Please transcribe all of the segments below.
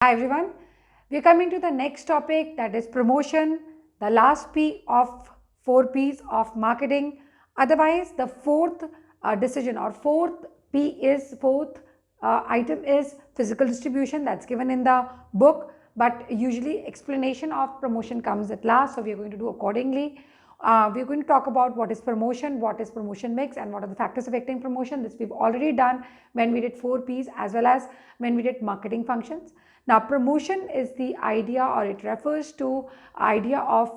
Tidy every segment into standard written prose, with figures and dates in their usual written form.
Hi everyone, we are coming to the next topic, that is promotion, the last P of 4 P's of marketing. Otherwise, the fourth decision or fourth item is physical distribution, that's given in the book, but usually explanation of promotion comes at last, so we are going to do accordingly. We're going to talk about what is promotion mix, and what are the factors affecting promotion. This we've already done when we did 4 P's as well as when we did marketing functions. Now, promotion is the idea, or it refers to idea of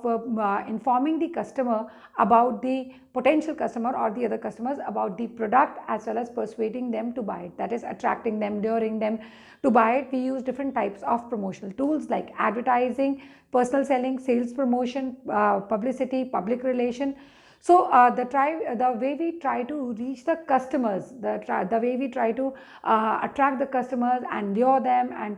informing the customer about the potential customer or the other customers about the product, as well as persuading them to buy it. That is, attracting them, luring them to buy it. We use different types of promotional tools like advertising, personal selling, sales promotion, publicity, public relation. So the way we try to reach the customers, the way we try to attract the customers and lure them and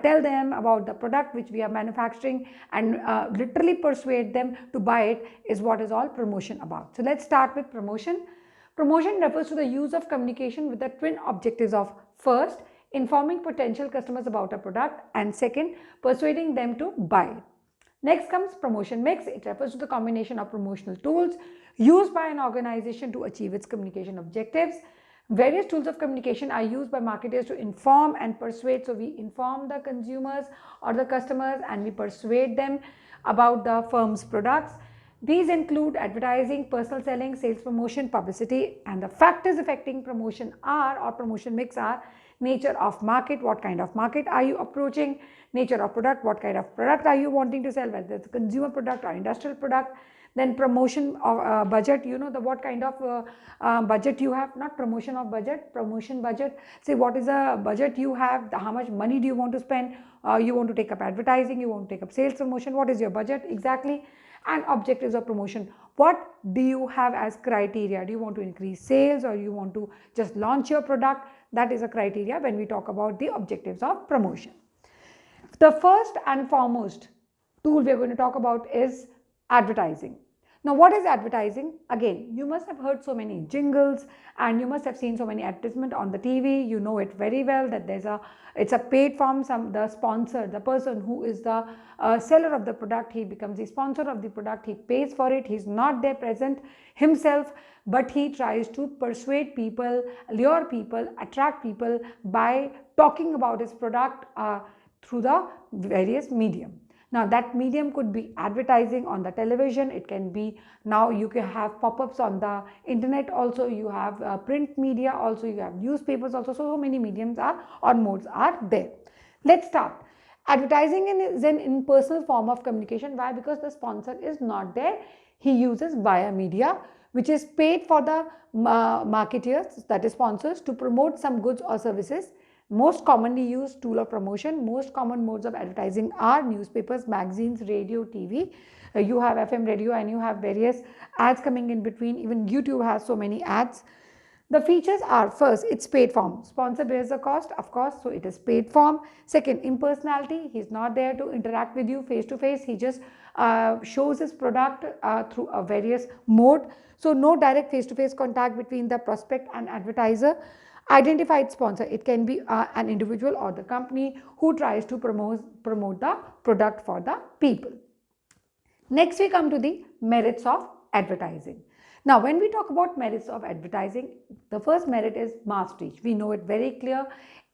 tell them about the product which we are manufacturing and literally persuade them to buy it is what is all promotion about. So let's start with promotion. Promotion refers to the use of communication with the twin objectives of, first, informing potential customers about a product, and second, persuading them to buy it. Next comes promotion mix. It refers to the combination of promotional tools used by an organization to achieve its communication objectives. Various tools of communication are used by marketers to inform and persuade. So we inform the consumers or the customers and we persuade them about the firm's products. These include advertising, personal selling, sales promotion, publicity, and the factors affecting promotion are, or promotion mix are, nature of market, what kind of market are you approaching, nature of product, what kind of product are you wanting to sell, whether it's a consumer product or industrial product. Then promotion of budget, what kind of budget you have, not promotion of budget, promotion budget. Say what is the budget you have, how much money do you want to spend, you want to take up advertising, you want to take up sales promotion, what is your budget exactly. And objectives of promotion, what do you have as criteria, do you want to increase sales or you want to just launch your product. That is a criteria when we talk about the objectives of promotion. The first and foremost tool we are going to talk about is advertising. Now, what is advertising? Again, you must have heard so many jingles and you must have seen so many advertisements on the TV. You know it very well that it's a paid form. The sponsor, the person who is the seller of the product, he becomes the sponsor of the product. He pays for it. He's not there present himself, but he tries to persuade people, lure people, attract people by talking about his product through the various medium. Now, that medium could be advertising on the television. It can be, now you can have pop-ups on the internet also, you have print media also, you have newspapers also. So many mediums are, or modes are there. Let's start. Advertising is an impersonal form of communication. Why? Because the sponsor is not there. He uses via media, which is paid for the marketeers, that is sponsors, to promote some goods or services. Most commonly used tool of promotion, most common modes of advertising are newspapers, magazines, radio, TV. You have FM radio and you have various ads coming in between. Even YouTube has so many ads. The features are, first, it's paid form. Sponsor bears the cost, of course, so it is paid form. Second, impersonality. He's not there to interact with you face to face. He just shows his product through a various mode. So no direct face to face contact between the prospect and advertiser. Identified sponsor, it can be an individual or the company who tries to promote the product for the people. Next, we come to the merits of advertising. Now, when we talk about merits of advertising, the first merit is mass reach. We know it very clear.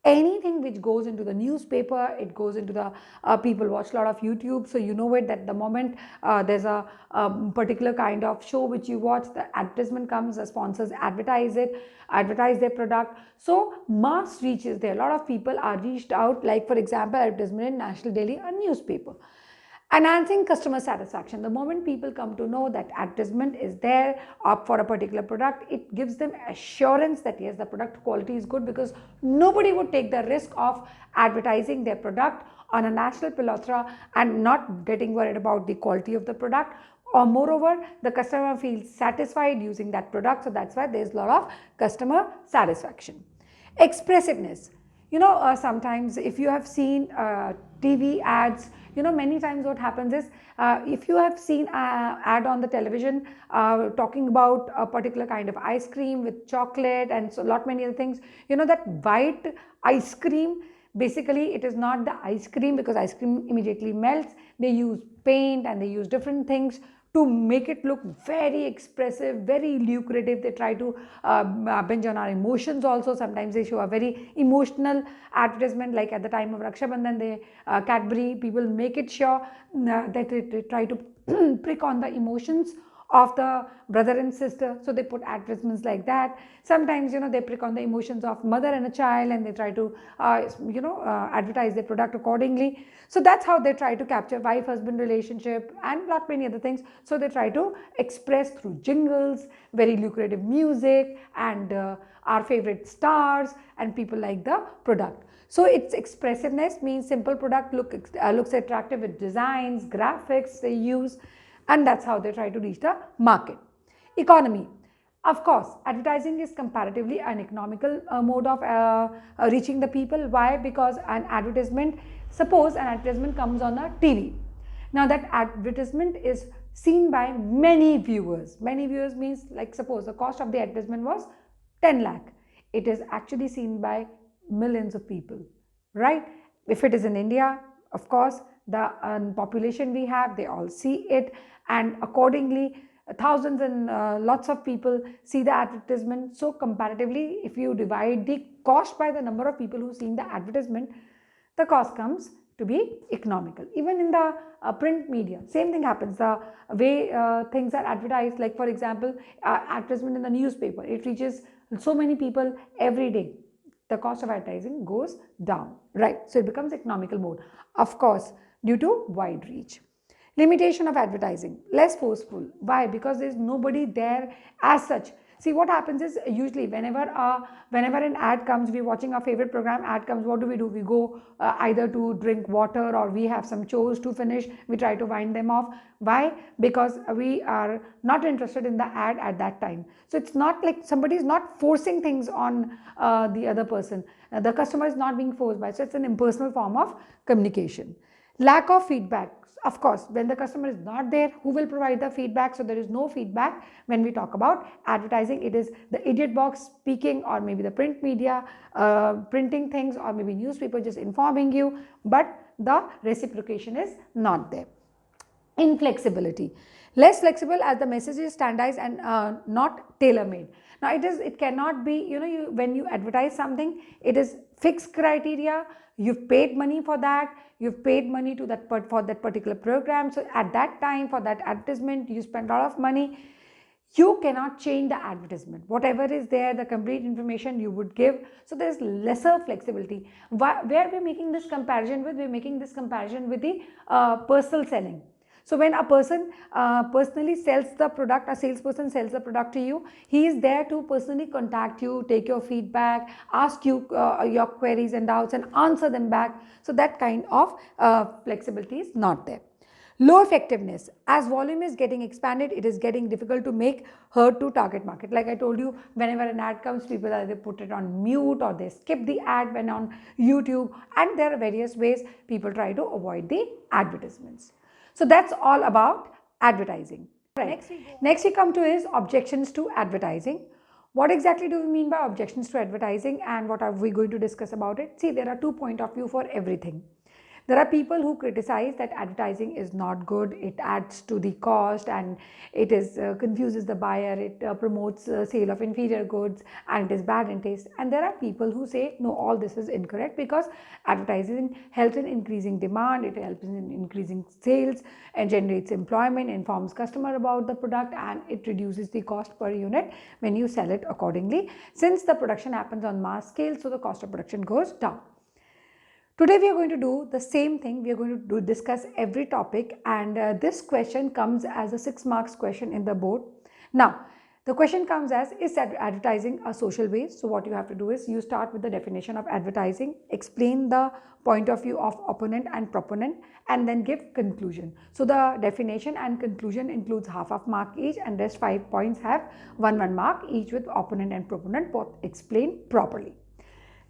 Anything which goes into the newspaper, it goes into the people watch a lot of YouTube, so you know it that the moment there's a particular kind of show which you watch, the advertisement comes, the sponsors advertise their product. So mass reach is there. A lot of people are reached out, like for example, advertisement in National Daily, a newspaper. Enhancing customer satisfaction. The moment people come to know that advertisement is there for a particular product, it gives them assurance that yes, the product quality is good, because nobody would take the risk of advertising their product on a national plethora and not getting worried about the quality of the product. Or moreover, the customer feels satisfied using that product. So that's why there's a lot of customer satisfaction. Expressiveness. Sometimes if you have seen TV ads, many times what happens is, if you have seen an ad on the television talking about a particular kind of ice cream with chocolate and so lot many other things, that white ice cream, Basically, it is not the ice cream, because ice cream immediately melts. They use paint and they use different things to make it look very expressive, very lucrative. They try to binge on our emotions also. Sometimes they show a very emotional advertisement, like at the time of Raksha Bandhan, they Cadbury people make it sure that they try to prick on the emotions of the brother and sister, so they put advertisements like that. Sometimes they prick on the emotions of mother and a child, and they try to advertise their product accordingly. So that's how they try to capture wife husband relationship and lot many other things. So they try to express through jingles, very lucrative music, and our favorite stars, and people like the product. So its expressiveness means simple product looks attractive with designs, graphics they use, and that's how they try to reach the market. Economy. Of course, advertising is comparatively an economical mode of reaching the people. Why? Because suppose an advertisement comes on a TV. Now that advertisement is seen by many viewers. Many viewers means, like, suppose the cost of the advertisement was 10 lakh. It is actually seen by millions of people, right? If it is in India, of course, the population we have, they all see it, and accordingly thousands and lots of people see the advertisement. So comparatively, if you divide the cost by the number of people who seen the advertisement, the cost comes to be economical. Even in the print media, same thing happens. The way things are advertised, like for example, advertisement in the newspaper, it reaches so many people every day. The cost of advertising goes down, right? So it becomes economical mode, of course, due to wide reach. Limitation of advertising, less forceful. Why? Because there is nobody there as such. See, what happens is, usually whenever an ad comes, we're watching our favorite program, ad comes, what do? We go either to drink water, or we have some chores to finish, we try to wind them off. Why? Because we are not interested in the ad at that time. So it's not like somebody is not forcing things on the other person. The customer is not being forced by, so it's an impersonal form of communication. Lack of feedback. Of course, when the customer is not there, who will provide the feedback? So there is no feedback when we talk about advertising. It is the idiot box speaking, or maybe the print media printing things, or maybe newspaper just informing you, but the reciprocation is not there. Inflexibility. Less flexible, as the message is standardized and not tailor-made. Now it cannot be, when you advertise something, it is fixed criteria. You've paid money for that, you've paid money to that for that particular program. So at that time, for that advertisement, you spend a lot of money. You cannot change the advertisement. Whatever is there, the complete information you would give. So there is lesser flexibility. Where we're making this comparison with? We're making this comparison with the personal selling. So when a person personally sells the product, a salesperson sells the product to you, he is there to personally contact you, take your feedback, ask you your queries and doubts, and answer them back. So that kind of flexibility is not there. Low effectiveness. As volume is getting expanded, it is getting difficult to make heard to target market. Like I told you, whenever an ad comes, people either put it on mute, or they skip the ad when on YouTube, and there are various ways people try to avoid the advertisements. So that's all about advertising. Right. Next we come to is objections to advertising. What exactly do we mean by objections to advertising, and what are we going to discuss about it? See, there are 2 points of view for everything. There are people who criticize that advertising is not good, it adds to the cost, and it is confuses the buyer, it promotes sale of inferior goods, and it is bad in taste. And there are people who say, no, all this is incorrect, because advertising helps in increasing demand, it helps in increasing sales, and generates employment, informs customer about the product, and it reduces the cost per unit when you sell it accordingly. Since the production happens on mass scale, so the cost of production goes down. Today we are going to do the same thing. We are going to discuss every topic, and this question comes as a 6 marks question in the board. Now, the question comes as, is advertising a social waste? So what you have to do is, you start with the definition of advertising, explain the point of view of opponent and proponent, and then give conclusion. So the definition and conclusion includes half of mark each, and rest 5 points have 1 mark each, with opponent and proponent both explained properly.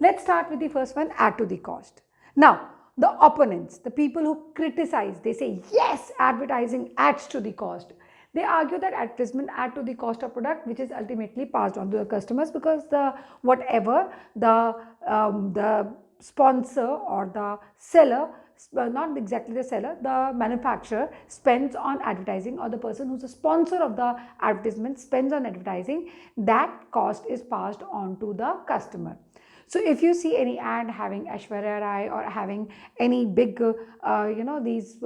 Let's start with the first one, add to the cost. Now, the opponents, the people who criticize, they say, yes, advertising adds to the cost. They argue that advertisement add to the cost of product, which is ultimately passed on to the customers, because the sponsor or the seller, not exactly the seller, the manufacturer spends on advertising, or the person who's a sponsor of the advertisement spends on advertising, that cost is passed on to the customer. So if you see any ad having Aishwarya Rai or having any big, these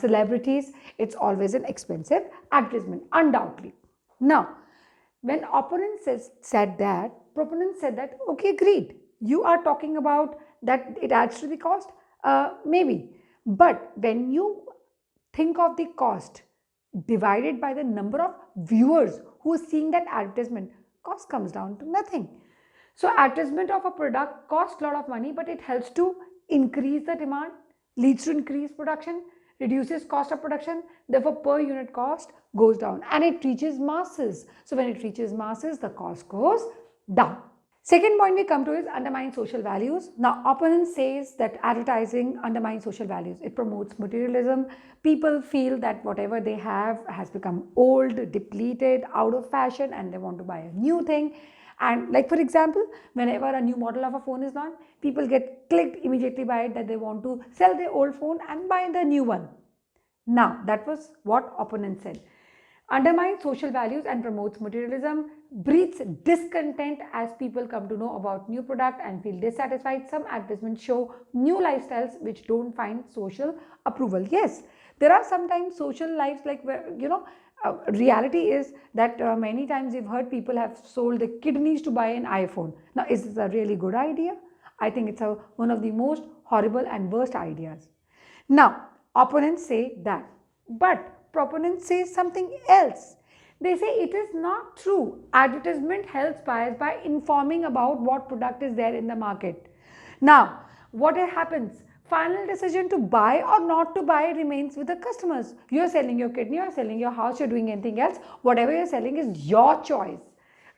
celebrities, it's always an expensive advertisement, undoubtedly. Now, when opponent said that, proponent said that, okay, agreed. You are talking about that it adds to the cost, maybe. But when you think of the cost divided by the number of viewers who are seeing that advertisement, cost comes down to nothing. So advertisement of a product costs a lot of money, but it helps to increase the demand, leads to increased production, reduces cost of production, therefore per unit cost goes down, and it reaches masses. So when it reaches masses, the cost goes down. Second point we come to is undermine social values. Now, opponent says that advertising undermines social values. It promotes materialism. People feel that whatever they have has become old, depleted, out of fashion, and they want to buy a new thing. And like for example, whenever a new model of a phone is launched, people get clicked immediately by it that they want to sell their old phone and buy the new one. Now, that was what opponent said. Undermines social values and promotes materialism, breeds discontent as people come to know about new product and feel dissatisfied. Some advertisements show new lifestyles which don't find social approval. Yes, there are sometimes social lives like where, reality is that many times you've heard people have sold their kidneys to buy an iPhone. Now, is this a really good idea? I think it's one of the most horrible and worst ideas. Now, opponents say that, but proponents say something else. They say it is not true. Advertisement helps buyers by informing about what product is there in the market. Now, what happens? Final decision to buy or not to buy remains with the customers. You are selling your kidney, you are selling your house, you are doing anything else. Whatever you are selling is your choice,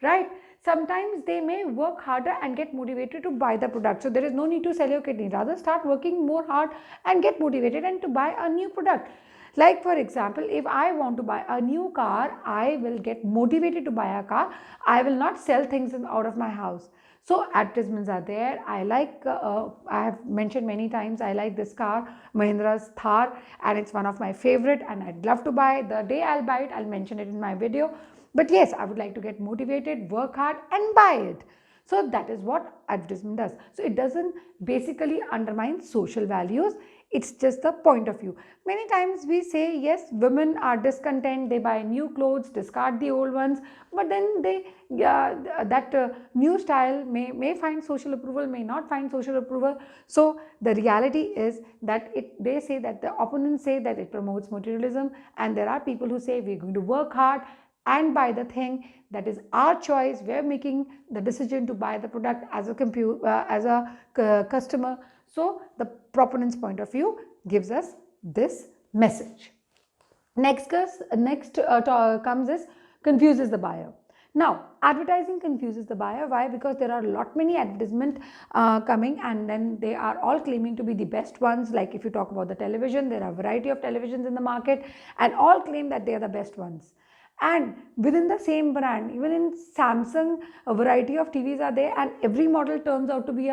right? Sometimes they may work harder and get motivated to buy the product. So there is no need to sell your kidney. Rather start working more hard and get motivated and to buy a new product. Like for example, if I want to buy a new car, I will get motivated to buy a car. I will not sell things out of my house. So advertisements are there. I like, I have mentioned many times, I like this car, Mahindra's Thar, and it's one of my favorite and I'd love to buy it. The day I'll buy it, I'll mention it in my video. But yes, I would like to get motivated, work hard and buy it. So that is what advertisement does. So it doesn't basically undermine social values. It's just the point of view. Many times we say, yes, women are discontent, they buy new clothes, discard the old ones, but then they new style may find social approval, may not find social approval. So the reality is that they say that the opponents say that it promotes materialism, and there are people who say we're going to work hard and buy the thing. That is our choice. We're making the decision to buy the product as a customer. So the proponent's point of view gives us this message. Next comes is confuses the buyer. Now, advertising confuses the buyer. Why? Because there are a lot many advertisements coming, and then they are all claiming to be the best ones. Like if you talk about the television, there are a variety of televisions in the market and all claim that they are the best ones. And within the same brand, even in Samsung, a variety of TVs are there, and every model turns out to be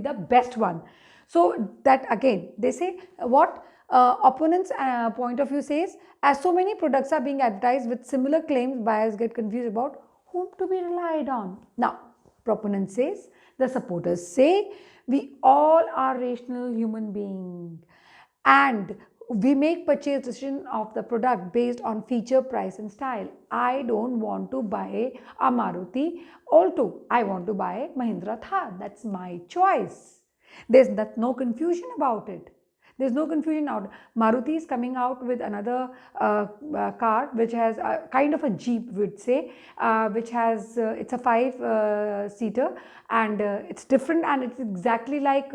the best one. So that again, they say what opponents' point of view says, as so many products are being advertised with similar claims, buyers get confused about whom to be relied on. Now, proponent says, the supporters say, we all are rational human beings, and we make purchase decision of the product based on feature, price and style. I don't want to buy a Maruti Alto. I want to buy Mahindra Thar. That's my choice. There's no confusion about it. There's no confusion out. Maruti is coming out with another car which has a kind of a Jeep, would say, which has it's a 5-seater, and it's different, and it's exactly like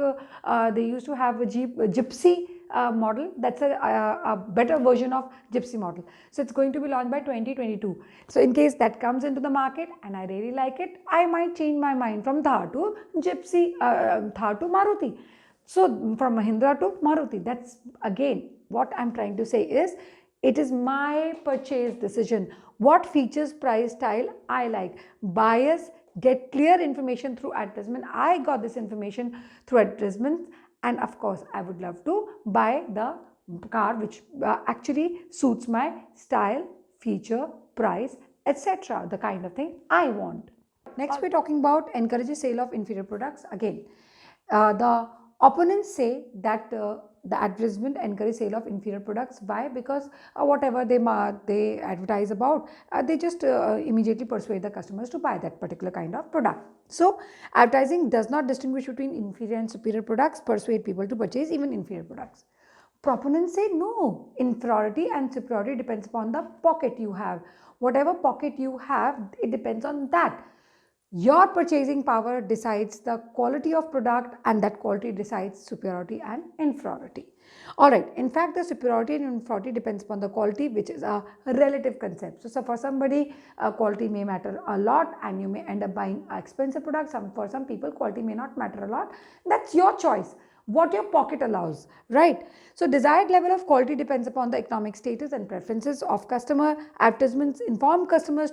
they used to have a Gypsy model. That's a better version of Gypsy model. So it's going to be launched by 2022. So in case that comes into the market and I really like it, I might change my mind from Thar to Maruti. So from Mahindra to Maruti. That's again what I'm trying to say is, it is my purchase decision. What features, price, style I like. Buyers get clear information through advertisement. I got this information through advertisements, and of course I would love to buy the car which actually suits my style, feature, price, etc., the kind of thing I want. Next, we're talking about encourages sale of inferior products. Again, the opponents say that the advertisement encourages sale of inferior products. Why? Because whatever they advertise about, they just immediately persuade the customers to buy that particular kind of product. So, advertising does not distinguish between inferior and superior products, persuade people to purchase even inferior products. Proponents say no, inferiority and superiority depends upon the pocket you have. Whatever pocket you have, it depends on that. Your purchasing power decides the quality of product, and that quality decides superiority and inferiority. Alright, in fact, the superiority and inferiority depends upon the quality, which is a relative concept. So for somebody, quality may matter a lot and you may end up buying expensive products. For some people, quality may not matter a lot. That's your choice, what your pocket allows, right? So desired level of quality depends upon the economic status and preferences of customer. Advertisements inform customers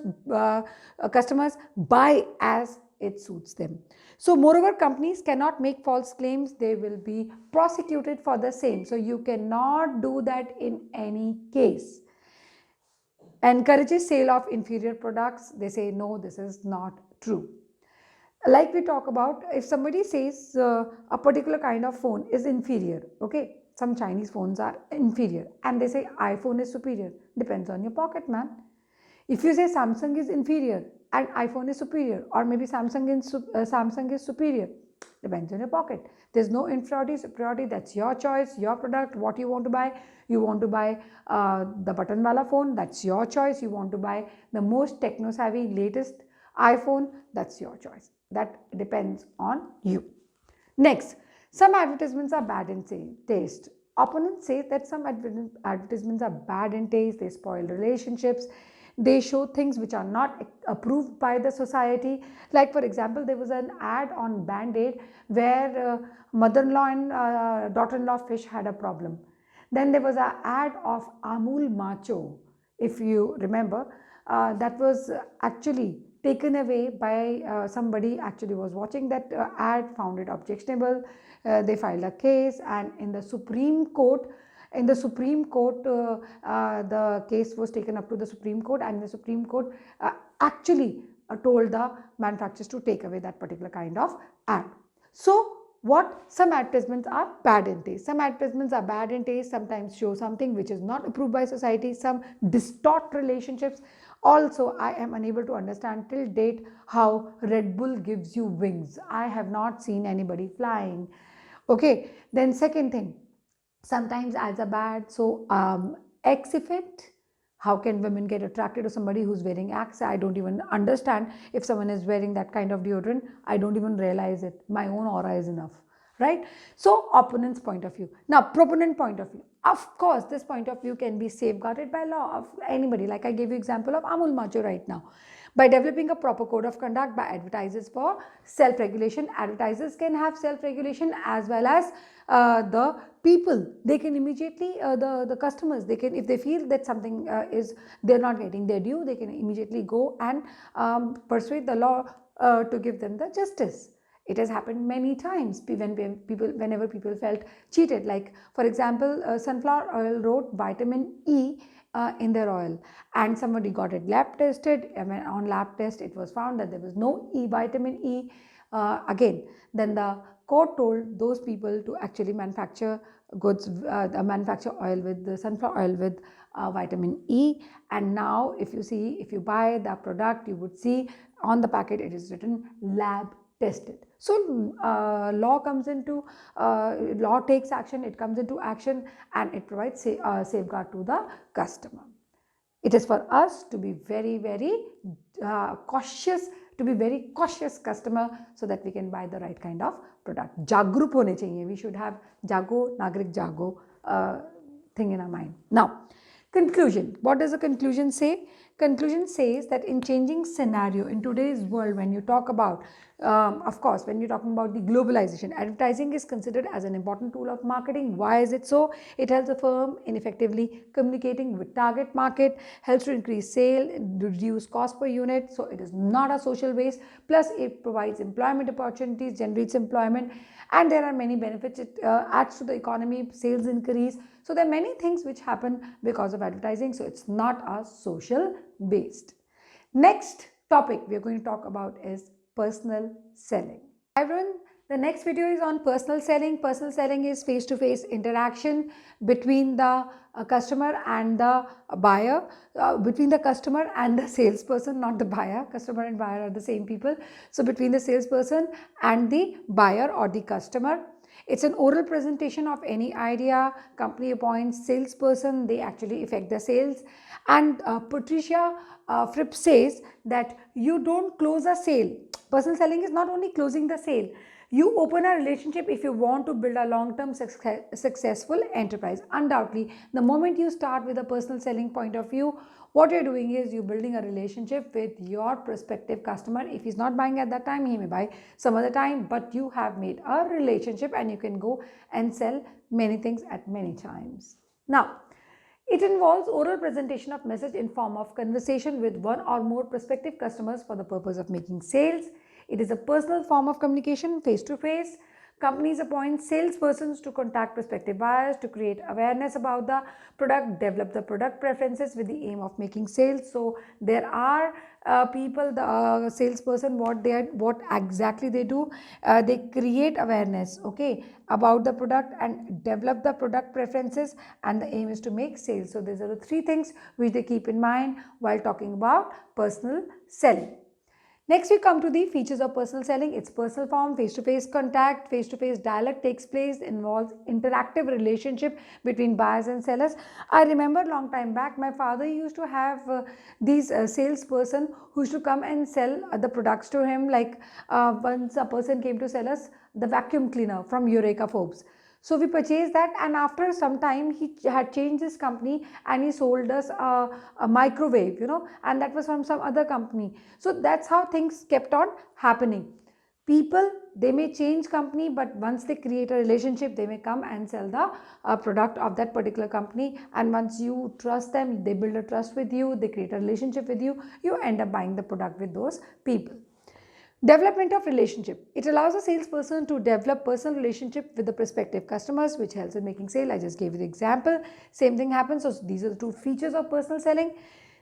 buy as it suits them. So moreover, companies cannot make false claims. They will be prosecuted for the same. So you cannot do that in any case. Encourages sale of inferior products. They say no, this is not true. Like we talk about, if somebody says a particular kind of phone is inferior, okay, some Chinese phones are inferior, and they say iPhone is superior, depends on your pocket, man. If you say Samsung is inferior and iPhone is superior, or maybe Samsung is superior, depends on your pocket. There's no inferiority, superiority. That's your choice, your product, what you want to buy. You want to buy the button wala phone, that's your choice. You want to buy the most techno savvy latest iPhone, that's your choice. That depends on you. Next, some advertisements are bad in taste. Opponents say that some advertisements are bad in taste, they spoil relationships, they show things which are not approved by the society. Like for example, there was an ad on Band-Aid where mother-in-law and daughter-in-law fish had a problem. Then there was an ad of Amul Macho, if you remember, that was actually taken away by somebody actually was watching that ad, found it objectionable. They filed a case, and in the Supreme Court, the case was taken up to the Supreme Court, and the Supreme Court actually told the manufacturers to take away that particular kind of ad. So some advertisements are bad in taste. Some advertisements are bad in taste, sometimes show something which is not approved by society, some distort relationships. Also, I am unable to understand till date how Red Bull gives you wings. I have not seen anybody flying. Okay, then second thing, sometimes ads are bad. So X effect. How can women get attracted to somebody who's wearing Axe? I don't even understand. If someone is wearing that kind of deodorant, I don't even realize it. My own aura is enough, right? So opponent's point of view. Now proponent point of view. Of course, this point of view can be safeguarded by law of anybody. Like I gave you example of Amul Macho right now. By developing a proper code of conduct by advertisers for self-regulation, advertisers can have self-regulation as well as the people. They can immediately, the customers, they can, if they feel that something they're not getting their due, they can immediately go and persuade the law to give them the justice. It has happened many times whenever people felt cheated. Like for example, sunflower oil wrote vitamin E in their oil, and somebody got it lab tested, and when on lab test it was found that there was no vitamin E. Again, then the court told those people to actually manufacture goods, manufacture oil with the sunflower oil with vitamin E. And now if you buy the product, you would see on the packet it is written lab tested. So law takes action, it comes into action, and it provides safeguard to the customer. It is for us to be very, very cautious, to be very cautious customer, so that we can buy the right kind of product. Jagrup hone chahiye. We should have Jago, Nagrik Jago thing in our mind. Now, conclusion. What does the conclusion say? Conclusion says that in changing scenario in today's world, when you talk about, of course, when you're talking about the globalization, advertising is considered as an important tool of marketing. Why is it so? It helps a firm in effectively communicating with target market, helps to increase sale, reduce cost per unit. So it is not a social waste. Plus, it provides employment opportunities, generates employment, and there are many benefits. It adds to the economy, sales increase. So there are many things which happen because of advertising. So it's not a social based. Next topic we are going to talk about is personal selling. Hi everyone, the next video is on personal selling. Personal selling is face-to-face interaction between the customer and the buyer, between the customer and the salesperson, not the buyer. Customer and buyer are the same people. So between the salesperson and the buyer or the customer. It's an oral presentation of any idea. Company appoints salesperson, they actually effect the sales. And Patricia Fripp says that you don't close a sale. Personal selling is not only closing the sale. You open a relationship if you want to build a long-term successful enterprise. Undoubtedly, the moment you start with a personal selling point of view, what you're doing is you're building a relationship with your prospective customer. If he's not buying at that time, he may buy some other time, but you have made a relationship and you can go and sell many things at many times. Now, it involves oral presentation of message in form of conversation with one or more prospective customers for the purpose of making sales. It is a personal form of communication, face to face. Companies appoint salespersons to contact prospective buyers to create awareness about the product, develop the product preferences with the aim of making sales. So there are people, the salesperson, what exactly they do, they create awareness, okay, about the product and develop the product preferences, and the aim is to make sales. So these are the three things which they keep in mind while talking about personal selling. Next, we come to the features of personal selling. It's personal form, face-to-face contact, face-to-face dialogue takes place, involves interactive relationship between buyers and sellers. I remember long time back, my father used to have these salesperson who used to come and sell the products to him. Like once a person came to sell us the vacuum cleaner from Eureka Forbes. So we purchased that, and after some time he had changed his company and he sold us a microwave, and that was from some other company. So that's how things kept on happening. People, they may change company, but once they create a relationship, they may come and sell the product of that particular company. And once you trust them, they build a trust with you, they create a relationship with you, you end up buying the product with those people. Development of relationship. It allows a salesperson to develop personal relationship with the prospective customers, which helps in making sale. I just gave you the example. Same thing happens. So these are the two features of personal selling.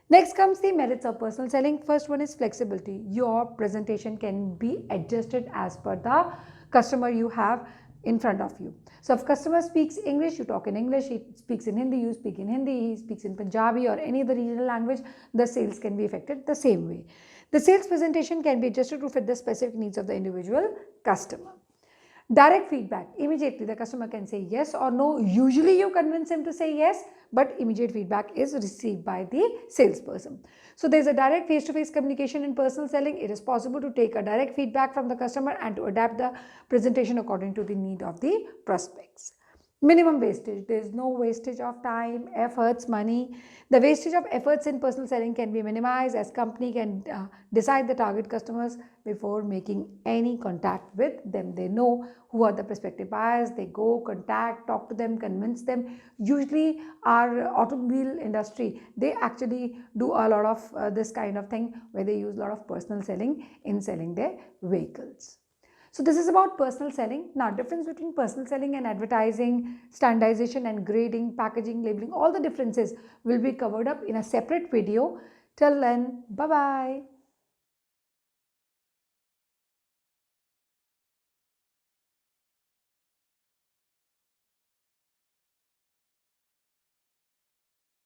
Next comes the merits of personal selling. First one is flexibility. Your presentation can be adjusted as per the customer you have in front of you. So if customer speaks English, you talk in English. He speaks in Hindi, you speak in Hindi. He speaks in Punjabi or any other regional language, the sales can be affected the same way. The sales presentation can be adjusted to fit the specific needs of the individual customer. Direct feedback. Immediately the customer can say yes or no. Usually you convince him to say yes, but immediate feedback is received by the salesperson. So there is a direct face-to-face communication in personal selling. It is possible to take a direct feedback from the customer and to adapt the presentation according to the need of the prospects. Minimum wastage. There is no wastage of time, efforts, money. The wastage of efforts in personal selling can be minimized as company can decide the target customers before making any contact with them. They know who are the prospective buyers. They go, contact, talk to them, convince them. Usually our automobile industry, they actually do a lot of this kind of thing where they use a lot of personal selling in selling their vehicles. So this is about personal selling. Now, difference between personal selling and advertising, standardization and grading, packaging, labeling, all the differences will be covered up in a separate video. Till then, bye-bye.